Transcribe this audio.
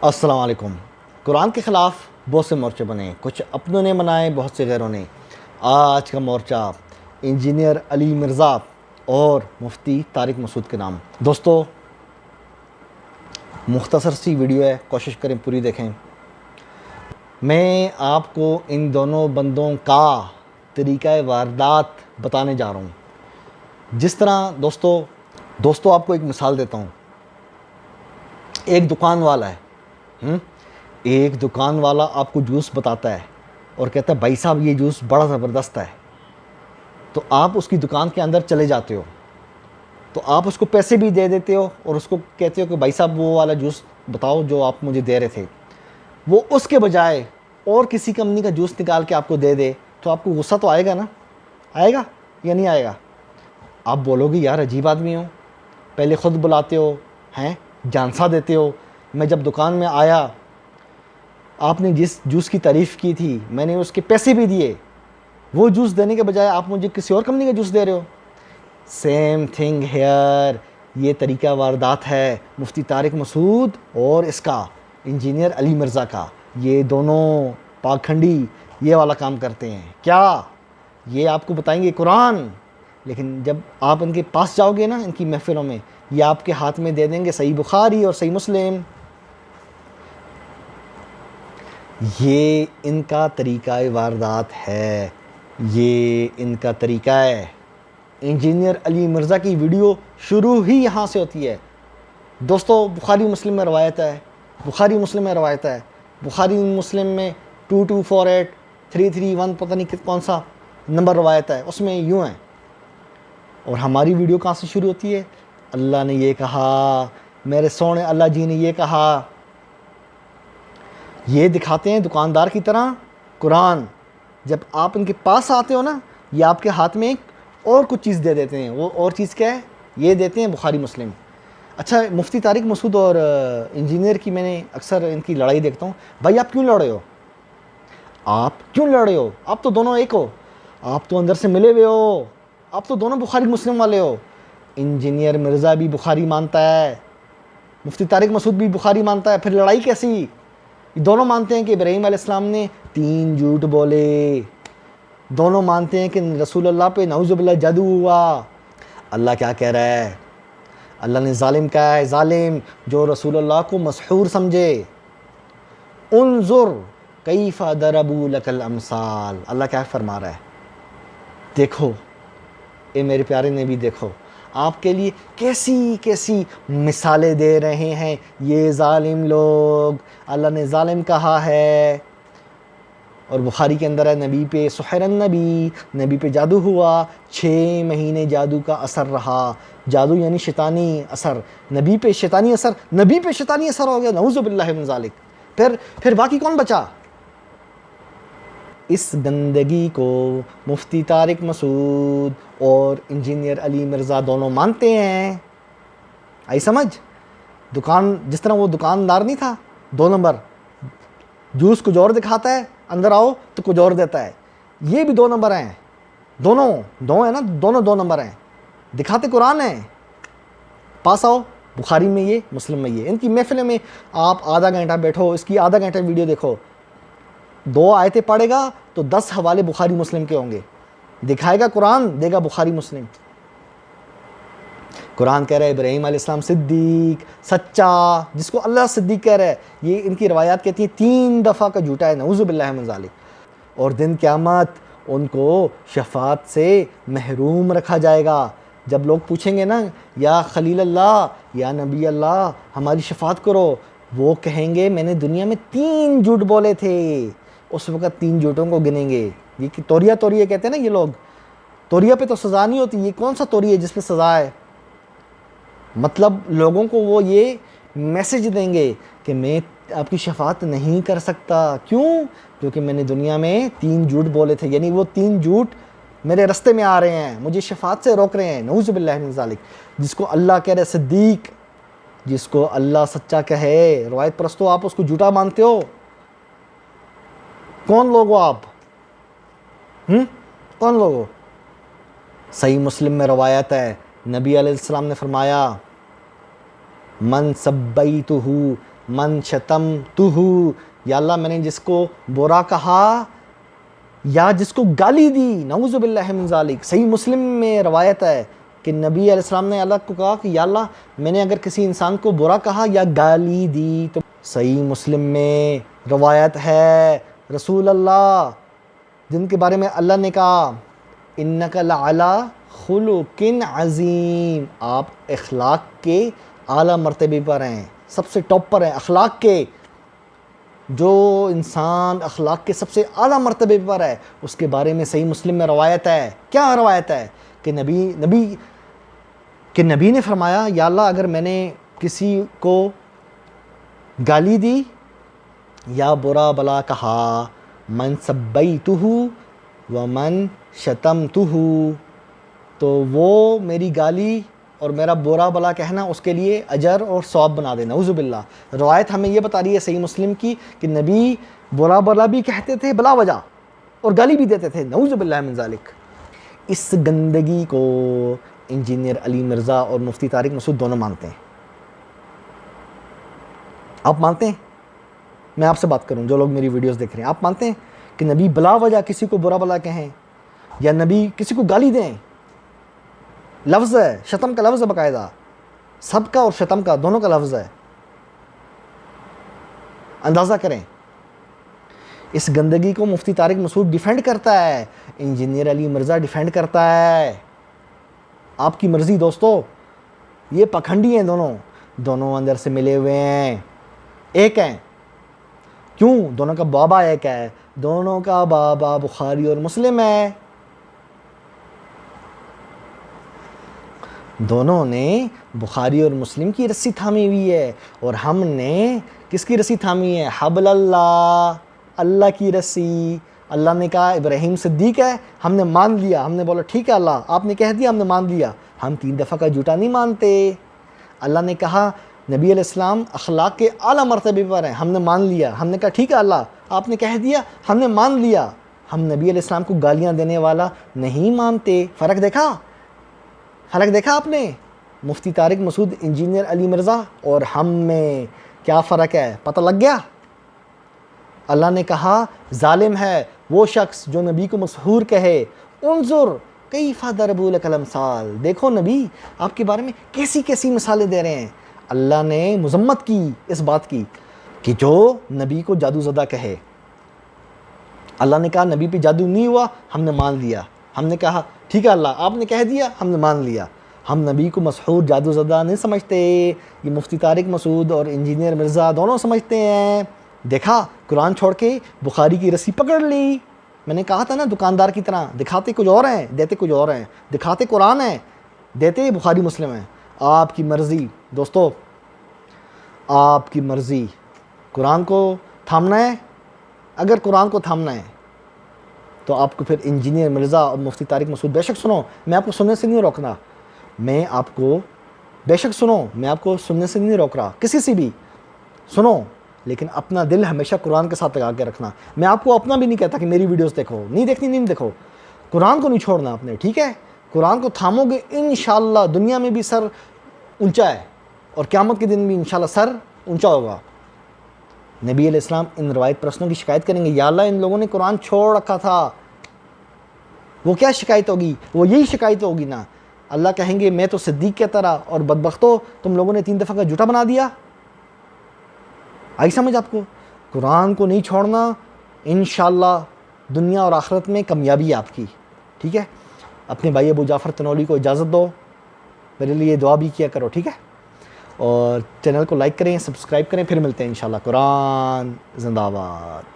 السلام علیکم۔ قرآن کے خلاف بہت سے مورچے بنے، کچھ اپنوں نے بنائے، بہت سے غیروں نے۔ آج کا مورچہ انجینئر علی مرزا اور مفتی طارق مسعود کے نام۔ دوستو، مختصر سی ویڈیو ہے، کوشش کریں پوری دیکھیں۔ میں آپ کو ان دونوں بندوں کا طریقہ واردات بتانے جا رہا ہوں۔ جس طرح دوستو آپ کو ایک مثال دیتا ہوں۔ ایک دکان والا ہے، ایک دکان والا آپ کو جوس بتاتا ہے اور کہتا ہے بھائی صاحب یہ جوس بڑا زبردست ہے، تو آپ اس کی دکان کے اندر چلے جاتے ہو، تو آپ اس کو پیسے بھی دے دیتے ہو اور اس کو کہتے ہو کہ بھائی صاحب وہ والا جوس بتاؤ جو آپ مجھے دے رہے تھے۔ وہ اس کے بجائے اور کسی کمپنی کا جوس نکال کے آپ کو دے دے تو آپ کو غصہ تو آئے گا نا؟ آئے گا یا نہیں آئے گا؟ آپ بولو گے یار عجیب آدمی ہو، پہلے خود بلاتے ہو، جانسا دیتے ہو، میں جب دکان میں آیا آپ نے جس جوس کی تعریف کی تھی میں نے اس کے پیسے بھی دیے، وہ جوس دینے کے بجائے آپ مجھے کسی اور کمپنی کا جوس دے رہے ہو۔ سیم تھنگ ہیئر، یہ طریقہ واردات ہے مفتی طارق مسعود اور اس کا انجینئر علی مرزا کا۔ یہ دونوں پاکھنڈی یہ والا کام کرتے ہیں۔ کیا یہ آپ کو بتائیں گے قرآن، لیکن جب آپ ان کے پاس جاؤ گے نا، ان کی محفلوں میں، یہ آپ کے ہاتھ میں دے دیں گے صحیح بخاری اور صحیح مسلم۔ یہ ان کا طریقہ واردات ہے، یہ ان کا طریقہ ہے۔ انجینئر علی مرزا کی ویڈیو شروع ہی یہاں سے ہوتی ہے۔ دوستو، بخاری مسلم میں روایت ہے، بخاری مسلم میں روایت ہے، بخاری مسلم میں 2248 331 پتہ نہیں کون سا نمبر روایت ہے، اس میں یوں ہے۔ اور ہماری ویڈیو کہاں سے شروع ہوتی ہے؟ اللہ نے یہ کہا، میرے سونے اللہ جی نے یہ کہا۔ یہ دکھاتے ہیں دکاندار کی طرح قرآن۔ جب آپ ان کے پاس آتے ہو نا، یہ آپ کے ہاتھ میں ایک اور کچھ چیز دے دیتے ہیں۔ وہ اور چیز کیا ہے؟ یہ دیتے ہیں بخاری مسلم۔ اچھا، مفتی طارق مسعود اور انجینئر کی میں نے اکثر ان کی لڑائی دیکھتا ہوں۔ بھائی آپ کیوں لڑے ہو؟ آپ کیوں لڑے ہو؟ آپ تو دونوں ایک ہو، آپ تو اندر سے ملے ہوئے ہو، آپ تو دونوں بخاری مسلم والے ہو۔ انجینئر مرزا بھی بخاری مانتا ہے، مفتی طارق مسعود بھی بخاری مانتا ہے، پھر لڑائی کیسی؟ دونوں مانتے ہیں کہ ابراہیم علیہ السلام نے 3 جھوٹ بولے، دونوں مانتے ہیں کہ رسول اللہ پہ نعوذ باللہ جادو ہوا۔ اللہ کیا کہہ رہا ہے؟ اللہ نے ظالم کہا ہے، ظالم جو رسول اللہ کو مسحور سمجھے۔ انظر کیف ضربوا لک الامثال، اللہ کیا فرما رہا ہے؟ دیکھو اے میرے پیارے نبی، دیکھو آپ کے لیے کیسی کیسی مثالیں دے رہے ہیں یہ ظالم لوگ۔ اللہ نے ظالم کہا ہے، اور بخاری کے اندر ہے نبی پہ سحر النبی، نبی پہ جادو ہوا، 6 مہینے جادو کا اثر رہا۔ جادو یعنی شیطانی اثر، نبی پہ شیطانی اثر، نبی پہ شیطانی اثر ہو گیا، نعوذ باللہ من ذالک۔ پھر باقی کون بچا؟ اس گندگی کو مفتی طارق مسعود اور انجینئر علی مرزا دونوں مانتے ہیں۔ آئی سمجھ؟ جس طرح وہ دکاندار نہیں تھا 2 نمبر، جوس کچھ اور دکھاتا ہے، اندر آؤ تو کچھ اور دیتا ہے، یہ بھی 2 نمبر ہیں، دونوں ہیں نا، دونوں 2 نمبر ہیں، دکھاتے قرآن ہیں، پاس آؤ بخاری میں یہ، مسلم میں یہ۔ ان کی محفل میں آپ آدھا گھنٹہ بیٹھو، اس کی آدھا گھنٹہ ویڈیو دیکھو، 2 آیتیں پڑھے گا تو 10 حوالے بخاری مسلم کے ہوں گے، دکھائے گا قرآن، دے گا بخاری مسلم۔ قرآن کہہ رہا ہے ابراہیم علیہ السلام صدیق، سچا، جس کو اللہ صدیق کہہ رہا ہے، یہ ان کی روایات کہتی ہیں 3 دفعہ کا جھوٹا ہے، نعوذ باللہ من ذالک۔ اور دن قیامت ان کو شفاعت سے محروم رکھا جائے گا۔ جب لوگ پوچھیں گے نا یا خلیل اللہ، یا نبی اللہ ہماری شفاعت کرو، وہ کہیں گے میں نے دنیا میں 3 جھوٹ بولے تھے۔ اس وقت 3 جھوٹوں کو گنیں گے۔ یہ توریہ کہتے ہیں نا یہ لوگ، توریہ پہ تو سزا نہیں ہوتی، یہ کون سا توریہ ہے جس پہ سزا ہے؟ مطلب لوگوں کو وہ یہ میسج دیں گے کہ میں آپ کی شفاعت نہیں کر سکتا، کیوں؟ کیونکہ میں نے دنیا میں 3 جھوٹ بولے تھے، یعنی وہ 3 جھوٹ میرے رستے میں آ رہے ہیں، مجھے شفاعت سے روک رہے ہیں، نعوذ باللہ من ذالک۔ جس کو اللہ کہہ رہے صدیق، جس کو اللہ سچا کہے، روایت پرستو آپ اس کو جھوٹا مانتے ہو؟ کون لوگ ہو آپ؟ کون لوگ ہو؟ صحیح مسلم میں روایت ہے، نبی علیہ السلام نے فرمایا من سبیتہ من شتمتہ، یا اللہ میں نے جس کو برا کہا یا جس کو گالی دی، نعوذ باللہ من ذالک۔ صحیح مسلم میں روایت ہے کہ نبی علیہ السلام نے اللہ کو کہا کہ یا اللہ میں نے اگر کسی انسان کو برا کہا یا گالی دی تو صحیح مسلم میں روایت ہے رسول اللہ جن کے بارے میں اللہ نے کہا انک لعلی خلق عظیم، آپ اخلاق کے اعلیٰ مرتبے پر ہیں، سب سے ٹاپ پر ہیں اخلاق کے۔ جو انسان اخلاق کے سب سے اعلیٰ مرتبے پر ہے اس کے بارے میں صحیح مسلم میں روایت ہے۔ کیا روایت ہے؟ کہ نبی نے فرمایا یا اللہ اگر میں نے کسی کو گالی دی یا برا بلا کہا، من سبیتہ ومن شتمتہ، تو وہ میری گالی اور میرا برا بلا کہنا اس کے لیے اجر اور ثواب بنا دے، نعوذ باللہ۔ روایت ہمیں یہ بتا رہی ہے صحیح مسلم کی کہ نبی برا بلا بھی کہتے تھے بلا وجہ اور گالی بھی دیتے تھے، نعوذ باللہ من ذالک۔ اس گندگی کو انجینئر علی مرزا اور مفتی طارق مسعود دونوں مانتے ہیں۔ آپ مانتے ہیں؟ میں آپ سے بات کروں، جو لوگ میری ویڈیوز دیکھ رہے ہیں، آپ مانتے ہیں کہ نبی بلا وجہ کسی کو برا بلا کہیں یا نبی کسی کو گالی دیں؟ لفظ ہے، شتم کا لفظ ہے باقاعدہ، سب کا اور شتم کا دونوں کا لفظ ہے۔ اندازہ کریں، اس گندگی کو مفتی طارق مسعود ڈیفینڈ کرتا ہے، انجینئر علی مرزا ڈیفینڈ کرتا ہے۔ آپ کی مرضی دوستو، یہ پکھنڈی ہیں دونوں اندر سے ملے ہوئے ہیں، ایک ہیں۔ کیوں؟ دونوں کا بابا ایک ہے، دونوں کا بابا بخاری اور مسلم ہے۔ دونوں نے بخاری اور مسلم کی رسی تھامی ہوئی ہے، اور ہم نے کس کی رسی تھامی ہے؟ حبل اللہ، اللہ کی رسی۔ اللہ نے کہا ابراہیم صدیق ہے، ہم نے مان لیا، ہم نے بولا ٹھیک ہے اللہ آپ نے کہہ دیا، ہم نے مان لیا۔ ہم 3 دفعہ کا جھوٹا نہیں مانتے۔ اللہ نے کہا نبی علیہ السلام اخلاق کے اعلیٰ مرتبے پر ہیں، ہم نے مان لیا، ہم نے کہا ٹھیک ہے اللہ آپ نے کہہ دیا، ہم نے مان لیا۔ ہم نبی علیہ السلام کو گالیاں دینے والا نہیں مانتے۔ فرق دیکھا آپ نے؟ مفتی طارق مسعود، انجینئر علی مرزا اور ہم میں کیا فرق ہے؟ پتہ لگ گیا؟ اللہ نے کہا ظالم ہے وہ شخص جو نبی کو مسحور کہے، انظر کیف ضربوا لک الامثال، دیکھو نبی آپ کے بارے میں کیسی کیسی مثالیں دے رہے ہیں۔ اللہ نے مذمت کی اس بات کی کہ جو نبی کو جادو زدہ کہے۔ اللہ نے کہا نبی پہ جادو نہیں ہوا، ہم نے مان لیا، ہم نے کہا ٹھیک ہے اللہ آپ نے کہہ دیا، ہم نے مان لیا۔ ہم نبی کو مسحور جادو زدہ نہیں سمجھتے، یہ مفتی طارق مسعود اور انجینئر مرزا دونوں سمجھتے ہیں۔ دیکھا قرآن چھوڑ کے بخاری کی رسی پکڑ لی۔ میں نے کہا تھا نا دکاندار کی طرح، دکھاتے کچھ اور ہیں دیتے کچھ اور ہیں، دکھاتے قرآن ہیں دیتے بخاری مسلم ہیں۔ آپ کی مرضی دوستو، آپ کی مرضی، قرآن کو تھامنا ہے۔ اگر قرآن کو تھامنا ہے تو آپ کو پھر انجینئر مرزا اور مفتی طارق مسعود بے شک سنو، میں آپ کو سننے سے نہیں روکنا، میں آپ کو بے شک سنو، میں آپ کو سننے سے نہیں روک رہا، کسی سے بھی سنو، لیکن اپنا دل ہمیشہ قرآن کے ساتھ لگا کے رکھنا۔ میں آپ کو اپنا بھی نہیں کہتا کہ میری ویڈیوز دیکھو، نہیں دیکھنی نہیں دیکھو، قرآن کو نہیں چھوڑنا آپ نے، ٹھیک ہے؟ قرآن کو تھامو گے انشاءاللہ دنیا میں بھی سر اونچا ہے اور قیامت کے دن بھی انشاءاللہ سر اونچا ہوگا۔ نبی علیہ السلام ان روایت پرستوں کی شکایت کریں گے، یا اللہ ان لوگوں نے قرآن چھوڑ رکھا تھا۔ وہ کیا شکایت ہوگی؟ وہ یہی شکایت ہوگی نا۔ اللہ کہیں گے میں تو صدیق کی طرح، اور بدبختو تم لوگوں نے 3 دفعہ کا جھوٹا بنا دیا۔ آئی سمجھ آپ کو؟ قرآن کو نہیں چھوڑنا، انشاءاللہ دنیا اور آخرت میں کامیابی ہے آپ کی، ٹھیک ہے؟ اپنے بھائی ابو جعفر تنولی کو اجازت دو، میرے لیے دعا بھی کیا کرو، ٹھیک ہے؟ اور چینل کو لائک کریں، سبسکرائب کریں، پھر ملتے ہیں انشاءاللہ۔ قرآن زندہ باد۔